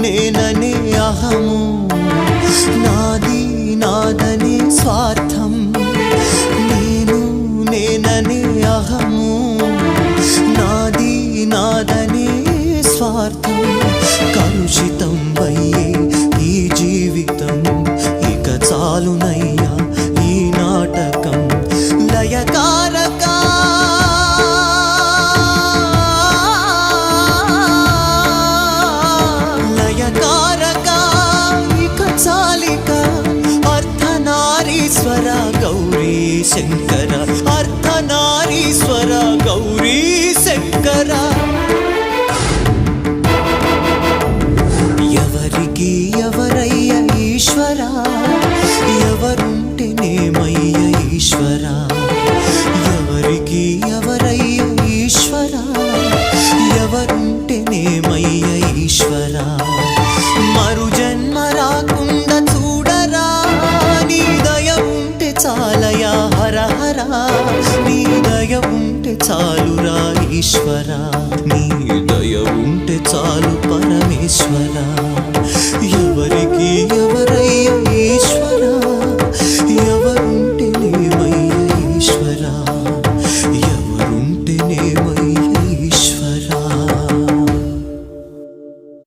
నేననే అహము, నాది నాదనే స్వార్థం. నేను నేననే అహము, నాది నాదనే స్వార్థం. కలుషితం అయ్యే ఈ జీవితం, ఇక చాలునయ్యా ఈ నాటకం. లయకారక లయకారక ఇక చాలిక. అర్ధనారీశ్వర గౌరీ శంకర, అర్ధనారీశ్వర గౌరీ శంకర. ఎవరికి ఎవరయ్య ఈశ్వర, ఎవరుంటేనేమయ్య ఈశ్వర. ఎవరికి ఎవరయ్య ఈశ్వర, ఎవరుంటేనేమయ్య ఈశ్వర. మరు జన్మ రాకుండా చూడరా, నీ దయ ఉంటే చాలయా హర హర. నీ దయ ఉంటే చాలురా ఈశ్వర, నీ దయ ఉంటే చాలు పరమేశ్వర. ఎవరికి ఎవరు